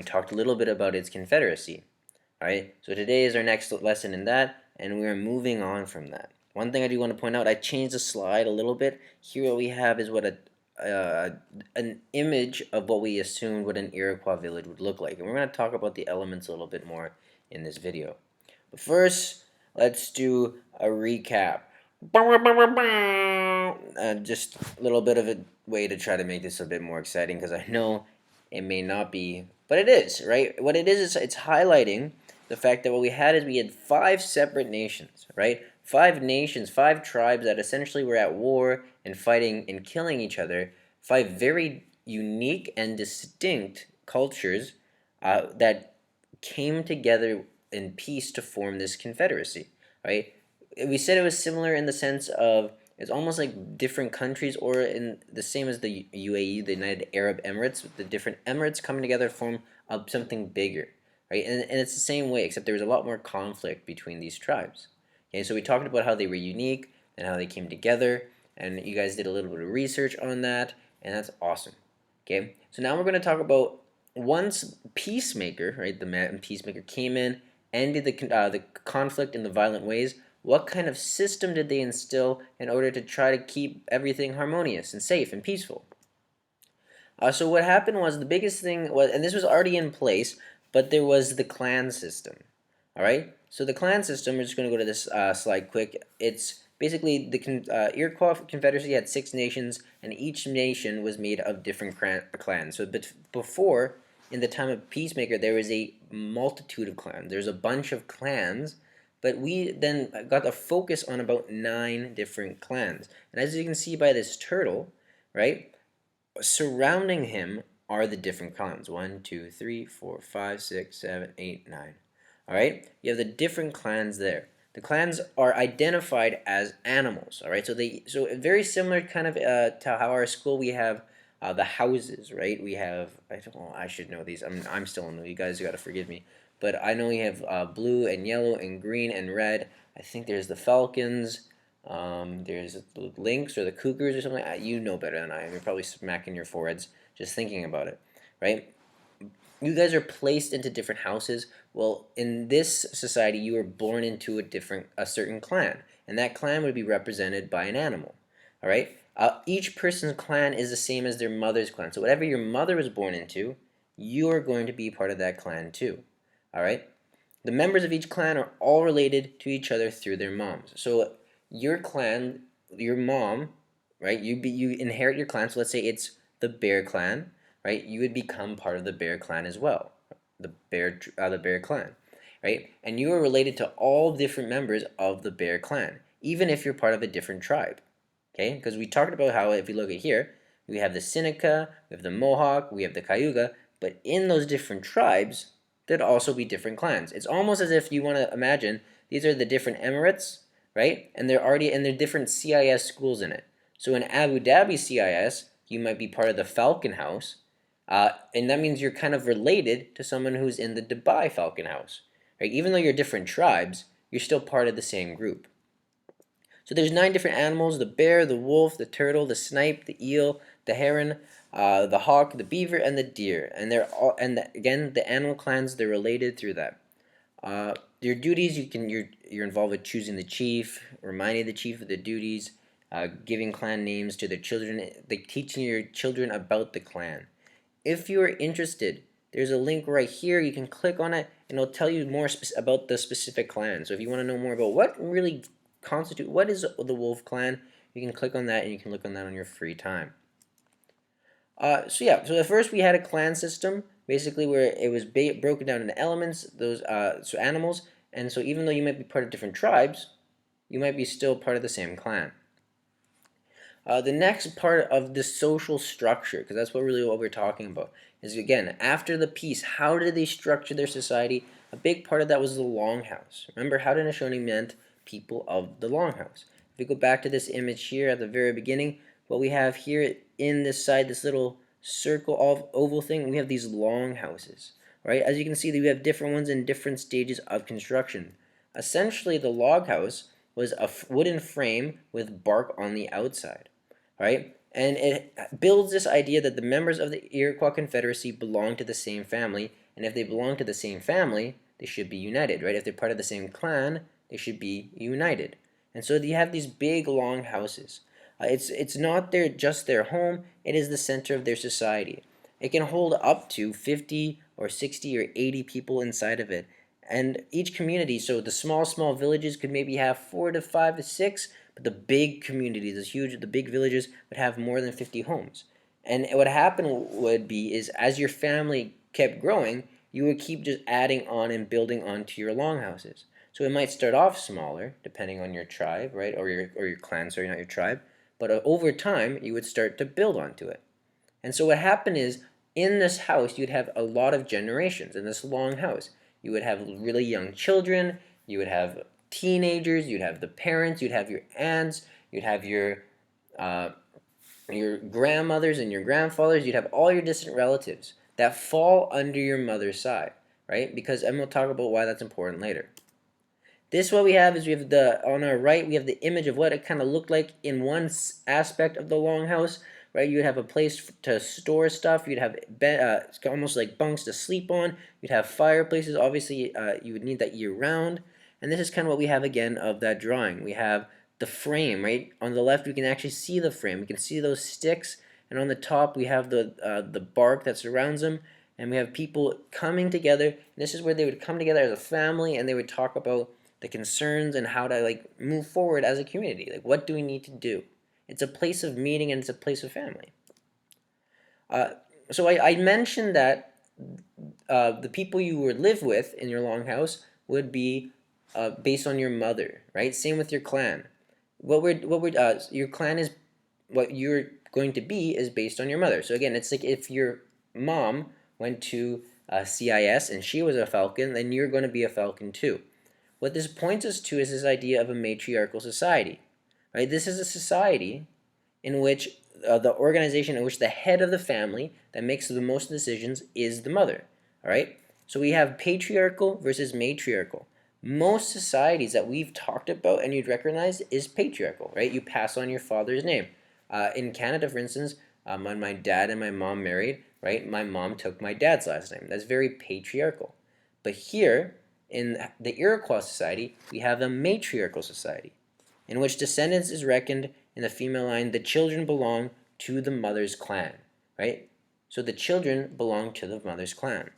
We talked a little bit about its confederacy. Alright, so today is our next lesson in that, and we are moving on from that. One thing I do want to point out, I changed the slide a little bit. Here what we have is what an image of what we assumed what an Iroquois village would look like. And we're going to talk about the elements a little bit more in this video. But first, let's do a recap. Just a little bit of a way to try to make this a bit more exciting, because I know it may not be, but it is, right? What it is it's highlighting the fact that what we had is we had 5 separate nations, right? 5 nations, 5 tribes that essentially were at war and fighting and killing each other. 5 very unique and distinct cultures that came together in peace to form this confederacy, right? We said it was similar in the sense of it's almost like different countries, or in the same as the UAE, the United Arab Emirates, the different emirates coming together to form something bigger, right? And it's the same way, except there was a lot more conflict between these tribes. Okay, so we talked about how they were unique and how they came together, and you guys did a little bit of research on that, and that's awesome. Okay, so now we're going to talk about once Peacemaker, right, the man Peacemaker came in, ended the conflict in the violent ways. What kind of system did they instill in order to try to keep everything harmonious and safe and peaceful? So what happened was the biggest thing was, and this was already in place, but there was the clan system. All right. So the clan system. We're just going to go to this slide quick. It's basically the Iroquois Confederacy had 6 nations, and each nation was made of different clans. So before, in the time of Peacemaker, there was a multitude of clans. There's a bunch of clans, but we then got a focus on about 9 different clans. And as you can see by this turtle, right, surrounding him are the different clans. 1, 2, 3, 4, 5, 6, 7, 8, 9. All right, you have the different clans there. The clans are identified as animals. All right, so very similar kind of to how our school we have the houses, right? We have, I don't know, I should know these. I'm still new. You guys got to forgive me, but I know we have blue and yellow and green and red. I think there's the falcons. There's the lynx or the cougars or something. You know better than I am. You're probably smacking your foreheads just thinking about it, right? You guys are placed into different houses. Well, in this society, you were born into a certain clan, and that clan would be represented by an animal. All right. Each person's clan is the same as their mother's clan. So whatever your mother was born into, you are going to be part of that clan too. All right. The members of each clan are all related to each other through their moms. So your clan, your mom, right? You inherit your clan. So let's say it's the Bear clan, right? You would become part of the Bear clan as well, the Bear clan, right? And you are related to all different members of the Bear clan, even if you're part of a different tribe. Okay, because we talked about how if you look at here, we have the Seneca, we have the Mohawk, we have the Cayuga, but in those different tribes, there'd also be different clans. It's almost as if you want to imagine these are the different emirates, right? And they're different CIS schools in it. So in Abu Dhabi CIS, you might be part of the Falcon House, and that means you're kind of related to someone who's in the Dubai Falcon House, right? Even though you're different tribes, you're still part of the same group. So there's 9 different animals: the bear, the wolf, the turtle, the snipe, the eel, the heron, the hawk, the beaver, and the deer. And they're all, again, the animal clans, they're related through that. Your duties, you're involved with choosing the chief, reminding the chief of the duties, giving clan names to their children, like teaching your children about the clan. If you are interested, there's a link right here. You can click on it, and it'll tell you more about the specific clan. So if you want to know more about what really what is the wolf clan, you can click on that, and you can look on that on your free time. So at first we had a clan system, basically where it was broken down into elements, those so animals, and so even though you might be part of different tribes, you might be still part of the same clan. The next part of the social structure, because that's what we're talking about, is again, after the peace, how did they structure their society? A big part of that was the longhouse. Remember, Haudenosaunee meant people of the longhouse. If we go back to this image here at the very beginning, what we have here in this side, this little circle oval thing, we have these longhouses, right? As you can see, we have different ones in different stages of construction. Essentially, the log house was a wooden frame with bark on the outside, right? And it builds this idea that the members of the Iroquois Confederacy belong to the same family, And if they belong to the same family, they should be united, right? If they're part of the same clan, they should be united. And so you have these big, long houses. It's not just their home, it is the center of their society. It can hold up to 50 or 60 or 80 people inside of it. And each community, so the small villages could maybe have 4 to 5 to 6, but the big communities, the big villages would have more than 50 homes. And what happened would be is as your family kept growing, you would keep just adding on and building onto your longhouses. So it might start off smaller, depending on your tribe, right, or your clan, sorry, not your tribe. But over time, you would start to build onto it. And so what happened is in this house, you'd have a lot of generations in this long house. You would have really young children, you would have teenagers, you'd have the parents, you'd have your aunts, you'd have your grandmothers and your grandfathers, you'd have all your distant relatives that fall under your mother's side, right? And we'll talk about why that's important later. This what we have is on our right we have the image of what it kind of looked like in one aspect of the longhouse, right? You'd have a place to store stuff. You'd have it's almost like bunks to sleep on. You'd have fireplaces. Obviously, you would need that year round. And this is kind of what we have again of that drawing. We have the frame, right? On the left, we can actually see the frame. We can see those sticks, and on the top, we have the bark that surrounds them. And we have people coming together. And this is where they would come together as a family, and they would talk about the concerns and how to move forward as a community. Like, what do we need to do? It's a place of meeting and it's a place of family. So I mentioned that the people you would live with in your longhouse would be based on your mother, right? Same with your clan. Your clan is what you're going to be is based on your mother. So again, it's like if your mom went to CIS and she was a falcon, then you're going to be a falcon too. What this points us to is this idea of a matriarchal society, right? This is a society in which the organization in which the head of the family that makes the most decisions is the mother, all right? So we have patriarchal versus matriarchal. Most societies that we've talked about and you'd recognize is patriarchal, right? You pass on your father's name. In Canada, for instance, when my dad and my mom married, right, my mom took my dad's last name. That's very patriarchal. But here, in the Iroquois society, we have a matriarchal society, in which descendants is reckoned in the female line. The children belong to the mother's clan, right? So the children belong to the mother's clan.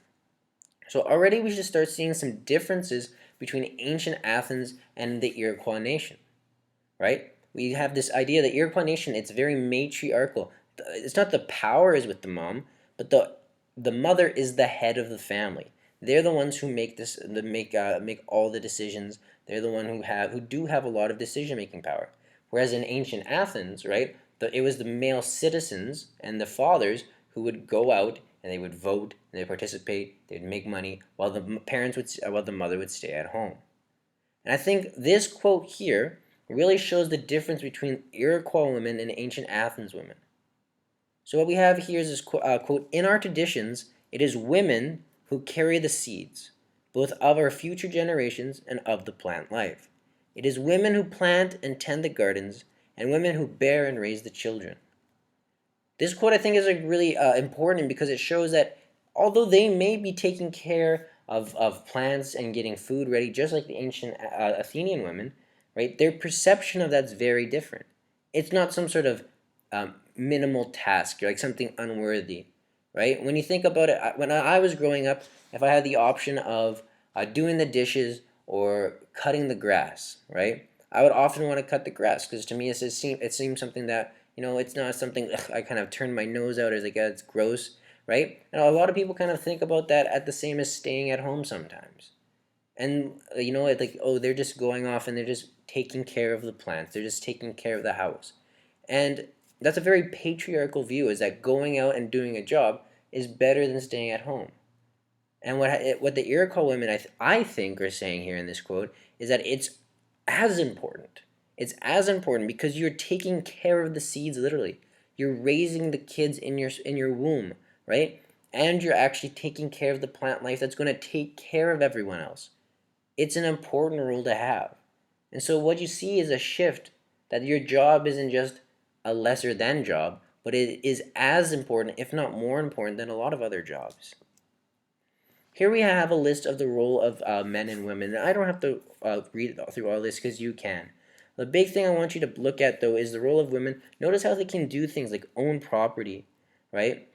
So already we should start seeing some differences between ancient Athens and the Iroquois nation, right? We have this idea that Iroquois nation, it's very matriarchal. It's not the power is with the mom, but the mother is the head of the family. They're the ones who make all the decisions. They're the one who do have a lot of decision making power. Whereas in ancient Athens, right, it was the male citizens and the fathers who would go out and they would vote and they would participate. They would make money while while the mother would stay at home. And I think this quote here really shows the difference between Iroquois women and ancient Athens women. So what we have here is this quote, in our traditions, it is women who carry the seeds, both of our future generations and of the plant life. It is women who plant and tend the gardens, and women who bear and raise the children. This quote I think is really important because it shows that although they may be taking care of plants and getting food ready, just like the ancient Athenian women, right, their perception of that's very different. It's not some sort of minimal task, like something unworthy, right? When you think about it, when I was growing up, if I had the option of doing the dishes or cutting the grass, right, I would often want to cut the grass because to me it seems something that, it's not something I kind of turn my nose out as like it's gross, right? And a lot of people kind of think about that at the same as staying at home sometimes. And it's like, oh, they're just going off and they're just taking care of the plants. They're just taking care of the house. And that's a very patriarchal view, is that going out and doing a job is better than staying at home. And what the Iroquois women I think are saying here in this quote is that it's as important. It's as important because you're taking care of the seeds literally. You're raising the kids in your womb, right? And you're actually taking care of the plant life that's going to take care of everyone else. It's an important role to have. And so what you see is a shift that your job isn't just a lesser than job, but it is as important, if not more important, than a lot of other jobs. Here we have a list of the role of men and women. I don't have to read through all this because you can. The big thing I want you to look at, though, is the role of women. Notice how they can do things like own property, right?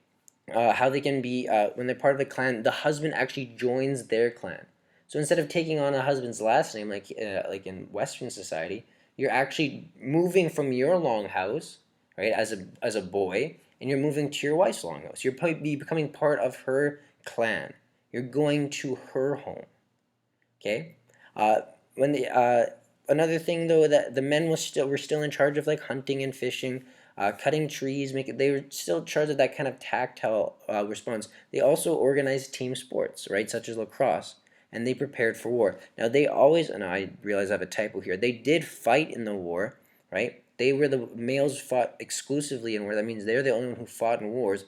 How they can be, when they're part of a clan, the husband actually joins their clan. So instead of taking on a husband's last name, like in Western society, you're actually moving from your longhouse, right, as a boy, and you're moving to your wife's longhouse. You're probably becoming part of her clan. You're going to her home. Okay. Uh, when the Another thing though, that the men were still in charge of like hunting and fishing, cutting trees. They were still in charge of that kind of tactile response. They also organized team sports, right, such as lacrosse, and they prepared for war. Now they always, and I realize I have a typo here. They did fight in the war, right? They were the males fought exclusively in war. That means they're the only one who fought in wars.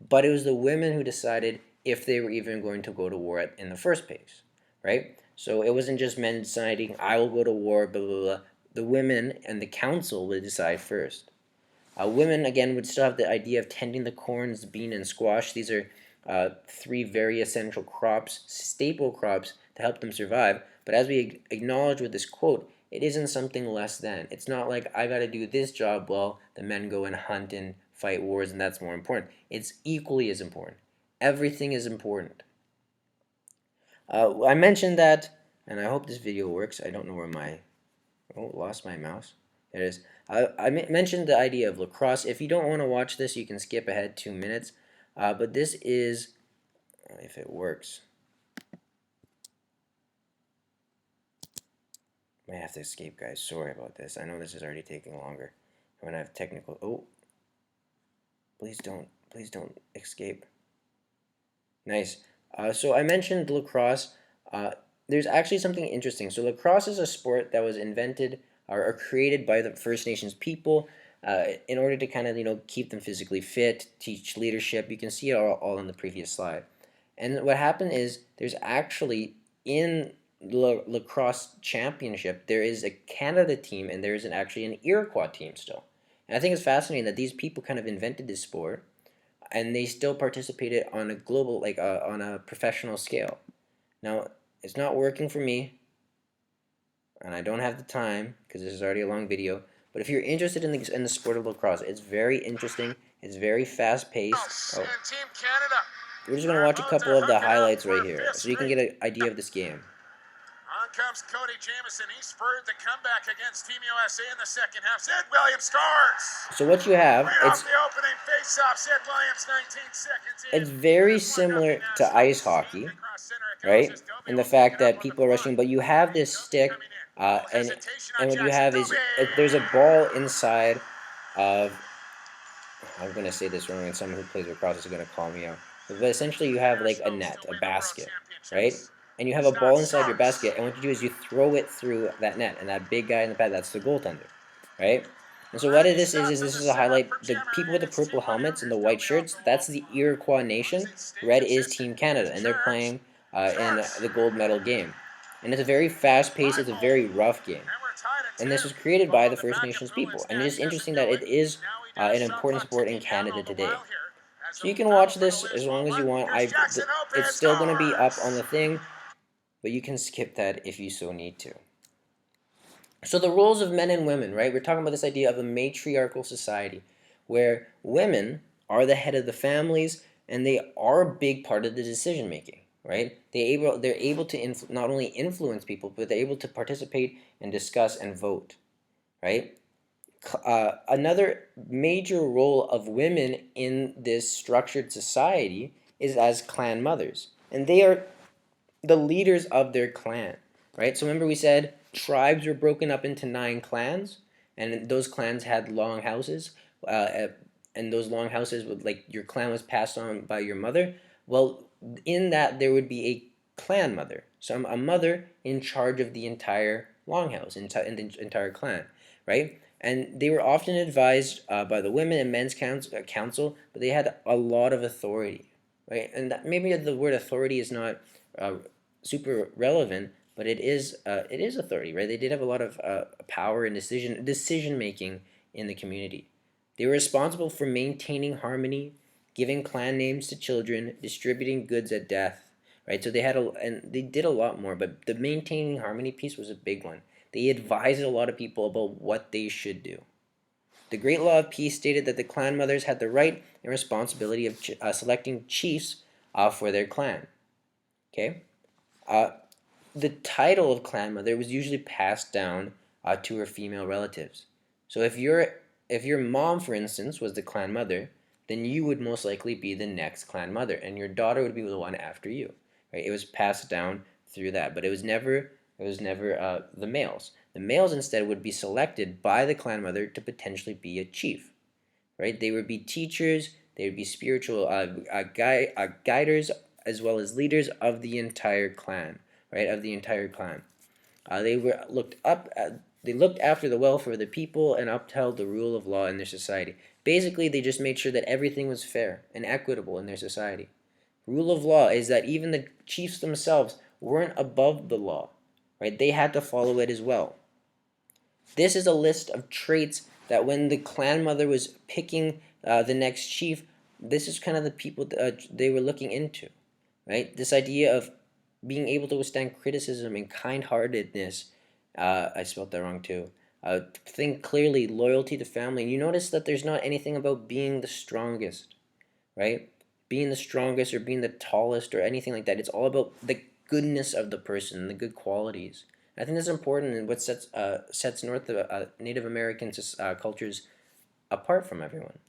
But it was the women who decided if they were even going to go to war in the first place, right? So it wasn't just men deciding, I will go to war, blah, blah, blah. The women and the council would decide first. Women, again, would still have the idea of tending the corns, bean, and squash. These are three very essential crops, staple crops, to help them survive. But as we acknowledge with this quote, it isn't something less than. It's not like I got to do this job while the men go and hunt and fight wars, and that's more important. It's equally as important. Everything is important. I mentioned that, and I hope this video works. I don't know where my, lost my mouse. There it is. I mentioned the idea of lacrosse. If you don't want to watch this, you can skip ahead 2 minutes. But this is, if it works, I have to escape, guys. Sorry about this. I know this is already taking longer. I'm gonna have technical. Oh, please don't escape. Nice. So I mentioned lacrosse. There's actually something interesting. So lacrosse is a sport that was invented or created by the First Nations people in order to kind of keep them physically fit, teach leadership. You can see it all on the previous slide. And what happened is there's actually in lacrosse championship there is a Canada team and there is actually an Iroquois team still. And I think it's fascinating that these people kind of invented this sport and they still participated on a global, like on a professional scale. Now, it's not working for me, and I don't have the time because this is already a long video. But if you're interested in the sport of lacrosse, it's very interesting. It's very fast paced. Oh. We're just gonna watch a couple of the highlights right here, so you can get an idea of this game. On comes Cody Jamieson. He spurred the comeback against Team USA in the second half. Sid Williams scores! So what you have, it's the opening face-off. Sid Williams, 19 seconds in. It's very similar to ice hockey, right? And the fact that people are rushing, but you have this stick, and what you have is there's a ball inside of. I'm gonna say this wrong, and someone who plays lacrosse is gonna call me out. But essentially, you have like a net, a basket, right? And you have a ball inside your basket, and what you do is you throw it through that net, and that big guy in the back, that's the goaltender, right? And so what this is a highlight. The people with the purple helmets and the white shirts, that's the Iroquois Nation. Red is Team Canada, and they're playing in the gold medal game. And it's a very fast-paced, it's a very rough game. And this was created by the First Nations people. And it is interesting that it is an important sport in Canada today. So you can watch this as long as you want. It's still going to be up on the thing, but you can skip that if you so need to. So the roles of men and women, right? We're talking about this idea of a matriarchal society where women are the head of the families and they are a big part of the decision making, right? They're able to not only influence people, but they're able to participate and discuss and vote, right? Another major role of women in this structured society is as clan mothers, and they are the leaders of their clan, right? So remember we said tribes were broken up into 9 clans, and those clans had long houses, and those long houses would, like, your clan was passed on by your mother. Well, in that there would be a clan mother, so a mother in charge of the entire longhouse, in the entire clan, right? And they were often advised by the women and men's council, but they had a lot of authority, right? And maybe the word authority is not super relevant, but it is authority, right? They did have a lot of power and decision making in the community. They were responsible for maintaining harmony, giving clan names to children, distributing goods at death, right? So and they did a lot more, but the maintaining harmony piece was a big one. They advised a lot of people about what they should do. The Great Law of Peace stated that the clan mothers had the right and responsibility of selecting chiefs for their clan. Okay, uh, the title of clan mother was usually passed down to her female relatives. So if your mom, for instance, was the clan mother, then you would most likely be the next clan mother, and your daughter would be the one after you. Right? It was passed down through that, but it was never the males. The males instead would be selected by the clan mother to potentially be a chief. Right? They would be teachers. They would be spiritual guiders as well as leaders of the entire clan. Right? Of the entire clan. They looked after the welfare of the people and upheld the rule of law in their society. Basically, they just made sure that everything was fair and equitable in their society. Rule of law is that even the chiefs themselves weren't above the law, right? They had to follow it as well. This is a list of traits that when the clan mother was picking the next chief, this is kind of the people they were looking into, right? This idea of being able to withstand criticism and kind-heartedness. I spelled that wrong too. Think clearly, loyalty to family. You notice that there's not anything about being the strongest, right? Being the strongest or being the tallest or anything like that. It's all about the goodness of the person, the good qualities. I think that's important and what sets Native American cultures apart from everyone.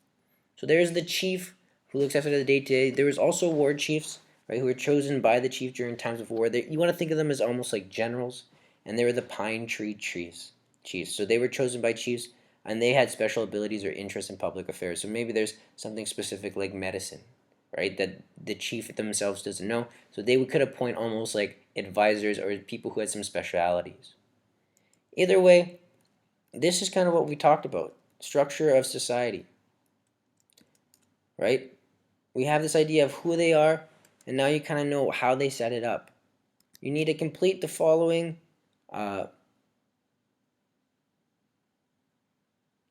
So there's the chief who looks after the day to day. There was also war chiefs, right, who were chosen by the chief during times of war. You want to think of them as almost like generals, and they were the pine tree chiefs. So they were chosen by chiefs, and they had special abilities or interests in public affairs. So maybe there's something specific like medicine, right, that the chief themselves doesn't know. So they could appoint almost like advisors or people who had some specialities. Either way, this is kind of what we talked about: structure of society, right? We have this idea of who they are, and now you kind of know how they set it up. You need to complete the following. Uh,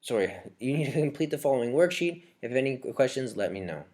you need to complete the following worksheet. If you have any questions, let me know.